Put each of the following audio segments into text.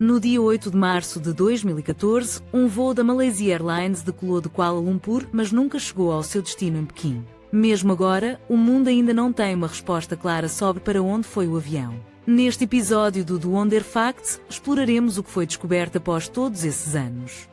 No dia 8 de março de 2014, um voo da Malaysia Airlines decolou de Kuala Lumpur, mas nunca chegou ao seu destino em Pequim. Mesmo agora, o mundo ainda não tem uma resposta clara sobre para onde foi o avião. Neste episódio do The Wonder Facts, exploraremos o que foi descoberto após todos esses anos.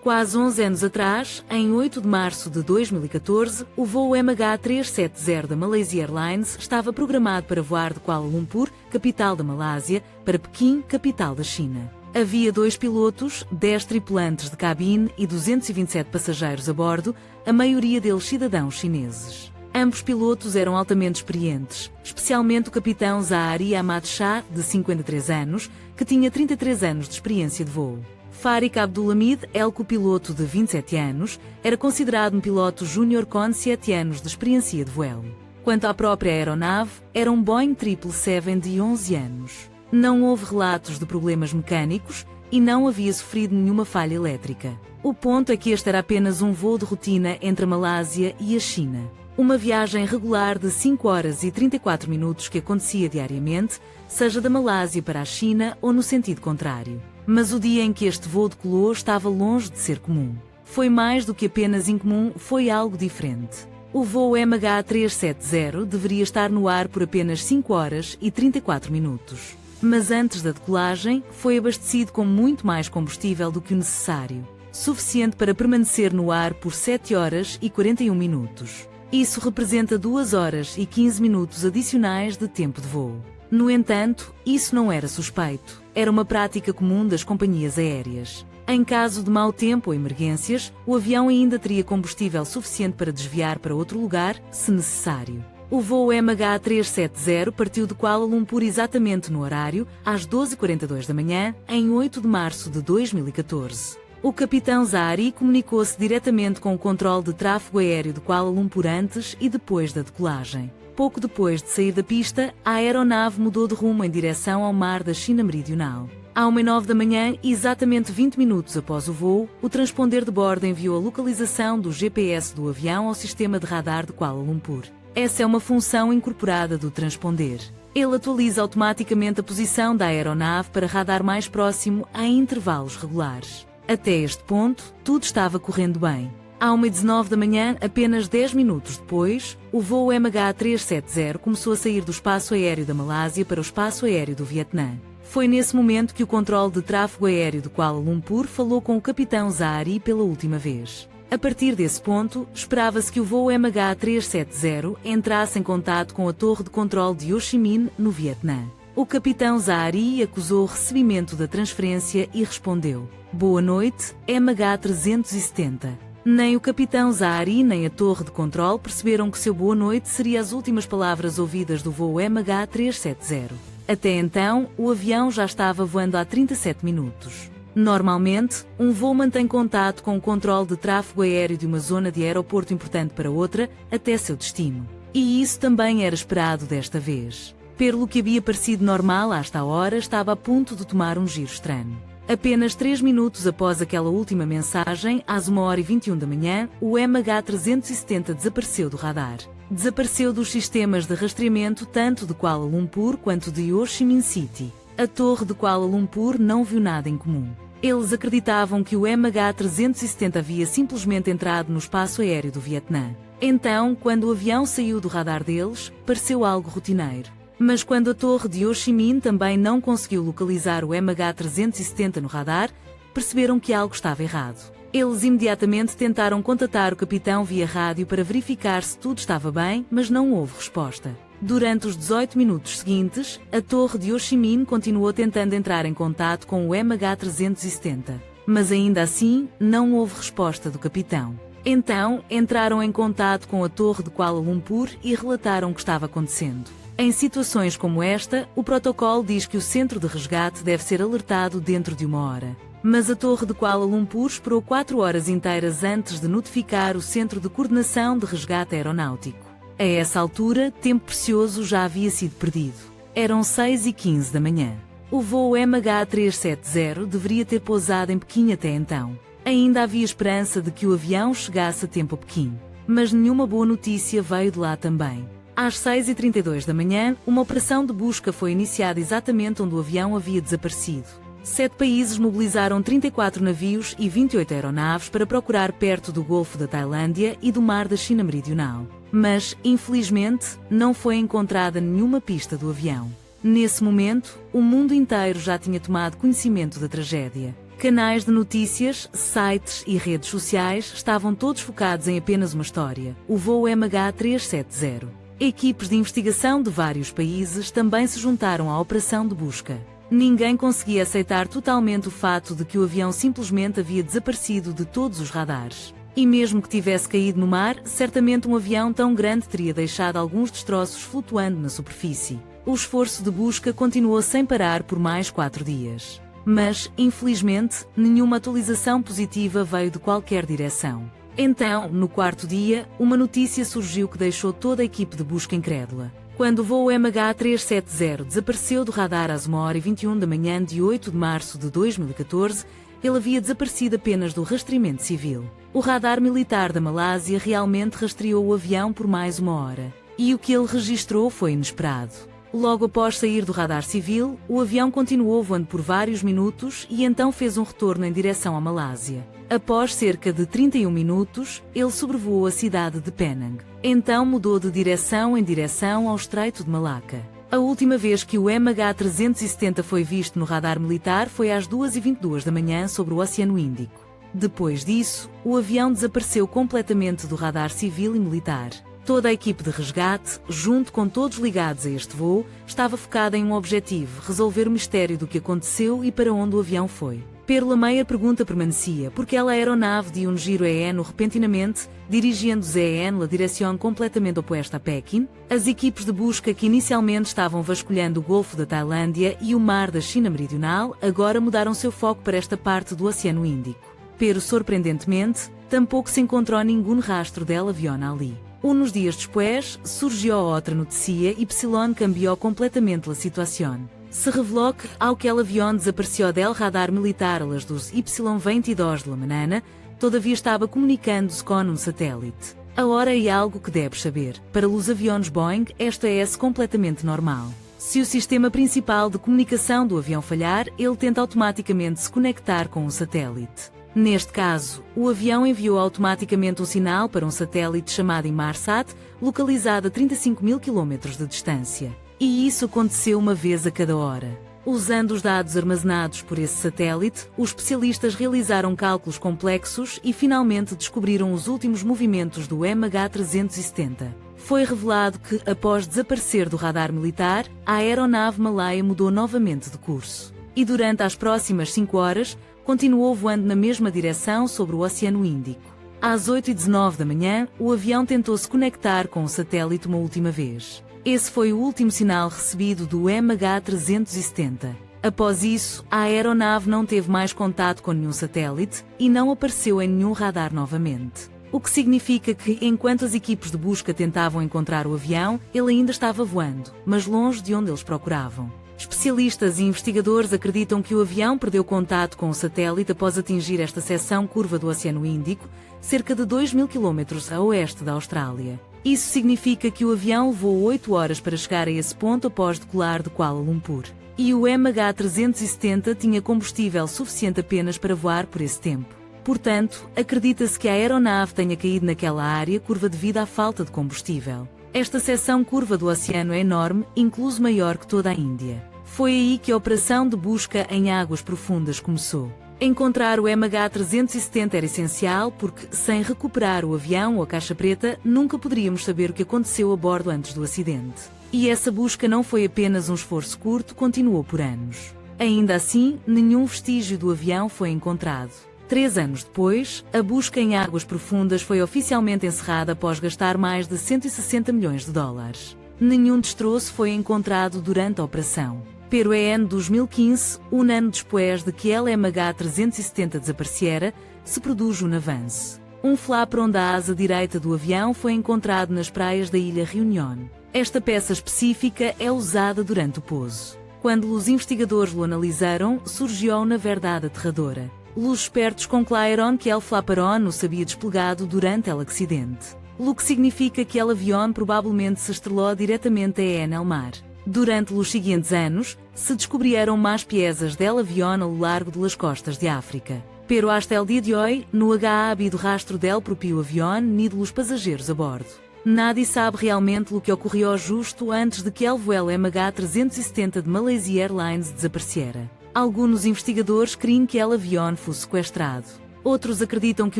Quase 11 anos atrás, em 8 de março de 2014, o voo MH370 da Malaysia Airlines estava programado para voar de Kuala Lumpur, capital da Malásia, para Pequim, capital da China. Havia 2 pilotos, 10 tripulantes de cabine e 227 passageiros a bordo, a maioria deles cidadãos chineses. Ambos pilotos eram altamente experientes, especialmente o capitão Zahari Ahmad Shah, de 53 anos, que tinha 33 anos de experiência de voo. Farik Abdulhamid, copiloto de 27 anos, era considerado um piloto júnior com 7 anos de experiência de voo. Quanto à própria aeronave, era um Boeing 777 de 11 anos. Não houve relatos de problemas mecânicos e não havia sofrido nenhuma falha elétrica. O ponto é que este era apenas um voo de rotina entre a Malásia e a China. Uma viagem regular de 5 horas e 34 minutos que acontecia diariamente, seja da Malásia para a China ou no sentido contrário. Mas o dia em que este voo decolou estava longe de ser comum. Foi mais do que apenas incomum, foi algo diferente. O voo MH370 deveria estar no ar por apenas 5 horas e 34 minutos. Mas antes da decolagem, foi abastecido com muito mais combustível do que o necessário, suficiente para permanecer no ar por 7 horas e 41 minutos. Isso representa 2 horas e 15 minutos adicionais de tempo de voo. No entanto, isso não era suspeito. Era uma prática comum das companhias aéreas. Em caso de mau tempo ou emergências, o avião ainda teria combustível suficiente para desviar para outro lugar, se necessário. O voo MH370 partiu de Kuala Lumpur exatamente no horário, às 12h42 da manhã, em 8 de março de 2014. O capitão Zahari comunicou-se diretamente com o controle de tráfego aéreo de Kuala Lumpur antes e depois da decolagem. Pouco depois de sair da pista, a aeronave mudou de rumo em direção ao mar da China Meridional. À 1h09 da manhã, exatamente 20 minutos após o voo, o transponder de bordo enviou a localização do GPS do avião ao sistema de radar de Kuala Lumpur. Essa é uma função incorporada do transponder. Ele atualiza automaticamente a posição da aeronave para radar mais próximo em intervalos regulares. Até este ponto, tudo estava correndo bem. À 1h19 da manhã, apenas 10 minutos depois, o voo MH370 começou a sair do espaço aéreo da Malásia para o espaço aéreo do Vietnã. Foi nesse momento que o controle de tráfego aéreo de Kuala Lumpur falou com o capitão Zahari pela última vez. A partir desse ponto, esperava-se que o voo MH370 entrasse em contato com a torre de controle de Ho Chi Minh, no Vietnã. O capitão Zahari acusou o recebimento da transferência e respondeu: "Boa noite, MH370. Nem o capitão Zahari nem a torre de controle perceberam que seu boa noite seria as últimas palavras ouvidas do voo MH370. Até então, o avião já estava voando há 37 minutos. Normalmente, um voo mantém contato com o controle de tráfego aéreo de uma zona de aeroporto importante para outra, até seu destino. E isso também era esperado desta vez. Pelo que havia parecido normal hasta a hora, estava a ponto de tomar um giro estranho. Apenas 3 minutos após aquela última mensagem, às 1h21 da manhã, o MH370 desapareceu do radar. Desapareceu dos sistemas de rastreamento tanto de Kuala Lumpur quanto de Ho Chi Minh City. A torre de Kuala Lumpur não viu nada em comum. Eles acreditavam que o MH370 havia simplesmente entrado no espaço aéreo do Vietnã. Então, quando o avião saiu do radar deles, pareceu algo rotineiro. Mas quando a torre de Ho Chi Minh também não conseguiu localizar o MH370 no radar, perceberam que algo estava errado. Eles imediatamente tentaram contatar o capitão via rádio para verificar se tudo estava bem, mas não houve resposta. Durante os 18 minutos seguintes, a torre de Ho Chi Minh continuou tentando entrar em contato com o MH370. Mas ainda assim, não houve resposta do capitão. Então, entraram em contato com a torre de Kuala Lumpur e relataram o que estava acontecendo. Em situações como esta, o protocolo diz que o centro de resgate deve ser alertado dentro de 1 hora. Mas a torre de Kuala Lumpur esperou 4 horas inteiras antes de notificar o Centro de Coordenação de Resgate Aeronáutico. A essa altura, tempo precioso já havia sido perdido. Eram 6h15 da manhã. O voo MH370 deveria ter pousado em Pequim até então. Ainda havia esperança de que o avião chegasse a tempo a Pequim. Mas nenhuma boa notícia veio de lá também. Às 6h32 da manhã, uma operação de busca foi iniciada exatamente onde o avião havia desaparecido. 7 países mobilizaram 34 navios e 28 aeronaves para procurar perto do Golfo da Tailândia e do Mar da China Meridional. Mas, infelizmente, não foi encontrada nenhuma pista do avião. Nesse momento, o mundo inteiro já tinha tomado conhecimento da tragédia. Canais de notícias, sites e redes sociais estavam todos focados em apenas uma história: o voo MH370. Equipes de investigação de vários países também se juntaram à operação de busca. Ninguém conseguia aceitar totalmente o fato de que o avião simplesmente havia desaparecido de todos os radares. E mesmo que tivesse caído no mar, certamente um avião tão grande teria deixado alguns destroços flutuando na superfície. O esforço de busca continuou sem parar por mais 4 dias. Mas, infelizmente, nenhuma atualização positiva veio de qualquer direção. Então, no 4º dia, uma notícia surgiu que deixou toda a equipe de busca incrédula. Quando o voo MH370 desapareceu do radar às 1h21 da manhã de 8 de março de 2014, ele havia desaparecido apenas do rastreamento civil. O radar militar da Malásia realmente rastreou o avião por mais 1 hora. E o que ele registrou foi inesperado. Logo após sair do radar civil, o avião continuou voando por vários minutos e então fez um retorno em direção à Malásia. Após cerca de 31 minutos, ele sobrevoou a cidade de Penang. Então mudou de direção em direção ao Estreito de Malaca. A última vez que o MH370 foi visto no radar militar foi às 2h22 da manhã sobre o Oceano Índico. Depois disso, o avião desapareceu completamente do radar civil e militar. Toda a equipe de resgate, junto com todos ligados a este voo, estava focada em um objetivo: resolver o mistério do que aconteceu e para onde o avião foi. Pero Lameyer pergunta permanecia porque a aeronave de um giro EN repentinamente, dirigindo-se EN na direção completamente oposta a Pequim. As equipes de busca que inicialmente estavam vasculhando o Golfo da Tailândia e o Mar da China Meridional agora mudaram seu foco para esta parte do Oceano Índico. Pero, surpreendentemente, tampouco se encontrou nenhum rastro del avião ali. Uns dias depois, surgiu outra notícia e cambiou completamente a situação. Se revelou que, ao que o avião desapareceu del radar militar a las dos Y22 de la manana, todavia estava comunicando-se com um satélite. Agora é algo que deves saber. Para os aviões Boeing, esta é completamente normal. Se o sistema principal de comunicação do avião falhar, ele tenta automaticamente se conectar com um satélite. Neste caso, o avião enviou automaticamente um sinal para um satélite chamado Inmarsat, localizado a 35.000 km de distância. E isso aconteceu uma vez a cada hora. Usando os dados armazenados por esse satélite, os especialistas realizaram cálculos complexos e finalmente descobriram os últimos movimentos do MH370. Foi revelado que, após desaparecer do radar militar, a aeronave malaia mudou novamente de curso. E durante as próximas 5 horas, continuou voando na mesma direção sobre o Oceano Índico. Às 8h19 da manhã, o avião tentou se conectar com o satélite uma última vez. Esse foi o último sinal recebido do MH370. Após isso, a aeronave não teve mais contato com nenhum satélite e não apareceu em nenhum radar novamente. O que significa que, enquanto as equipes de busca tentavam encontrar o avião, ele ainda estava voando, mas longe de onde eles procuravam. Especialistas e investigadores acreditam que o avião perdeu contato com o satélite após atingir esta seção curva do Oceano Índico, cerca de 2.000 km a oeste da Austrália. Isso significa que o avião levou 8 horas para chegar a esse ponto após decolar de Kuala Lumpur. E o MH370 tinha combustível suficiente apenas para voar por esse tempo. Portanto, acredita-se que a aeronave tenha caído naquela área curva devido à falta de combustível. Esta seção curva do oceano é enorme, incluso maior que toda a Índia. Foi aí que a operação de busca em águas profundas começou. Encontrar o MH370 era essencial porque, sem recuperar o avião ou a caixa preta, nunca poderíamos saber o que aconteceu a bordo antes do acidente. E essa busca não foi apenas um esforço curto, continuou por anos. Ainda assim, nenhum vestígio do avião foi encontrado. 3 anos depois, a busca em águas profundas foi oficialmente encerrada após gastar mais de 160 milhões de dólares. Nenhum destroço foi encontrado durante a operação. Pero em 2015, um ano depois de que o MH370 desaparecera, se produz um avanço. Um flaperon da asa direita do avião foi encontrado nas praias da ilha Reunion. Esta peça específica é usada durante o pouso. Quando os investigadores o analisaram, surgiu na verdade aterradora. Os expertos concluíram que o flaperon o sabia desplegado durante o acidente. o que significa que El Avión provavelmente se estrelou diretamente en el mar. Durante os seguintes anos, se descobriram mais piezas del avión ao largo das costas de África. Pero hasta el día de hoy, no ha habido rastro del propio avión ni de los pasajeros a bordo. Nadie sabe realmente o que ocorreu justo antes de que el vuelo MH370 de Malaysia Airlines desapareciera. Alguns investigadores creem que el avión fosse sequestrado. Outros acreditam que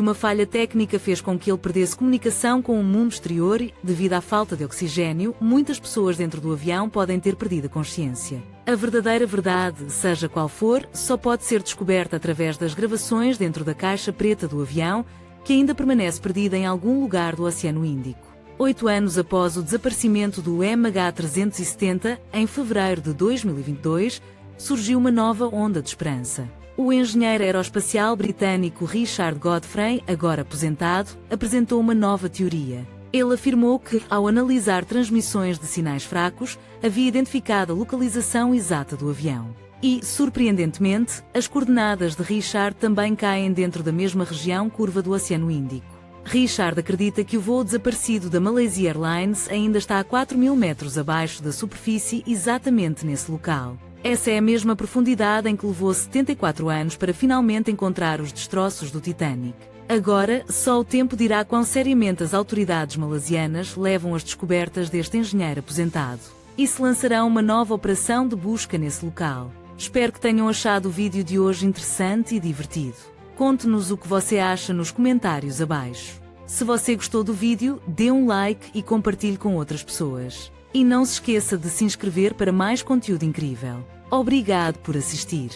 uma falha técnica fez com que ele perdesse comunicação com o mundo exterior e, devido à falta de oxigênio, muitas pessoas dentro do avião podem ter perdido a consciência. A verdadeira verdade, seja qual for, só pode ser descoberta através das gravações dentro da caixa preta do avião, que ainda permanece perdida em algum lugar do Oceano Índico. 8 anos após o desaparecimento do MH370, em fevereiro de 2022, surgiu uma nova onda de esperança. O engenheiro aeroespacial britânico Richard Godfrey, agora aposentado, apresentou uma nova teoria. Ele afirmou que, ao analisar transmissões de sinais fracos, havia identificado a localização exata do avião. E, surpreendentemente, as coordenadas de Richard também caem dentro da mesma região curva do Oceano Índico. Richard acredita que o voo desaparecido da Malaysia Airlines ainda está a 4.000 metros abaixo da superfície, exatamente nesse local. Essa é a mesma profundidade em que levou 74 anos para finalmente encontrar os destroços do Titanic. Agora, só o tempo dirá quão seriamente as autoridades malasianas levam as descobertas deste engenheiro aposentado. E se lançarão uma nova operação de busca nesse local. Espero que tenham achado o vídeo de hoje interessante e divertido. Conte-nos o que você acha nos comentários abaixo. Se você gostou do vídeo, dê um like e compartilhe com outras pessoas. E não se esqueça de se inscrever para mais conteúdo incrível. Obrigado por assistir.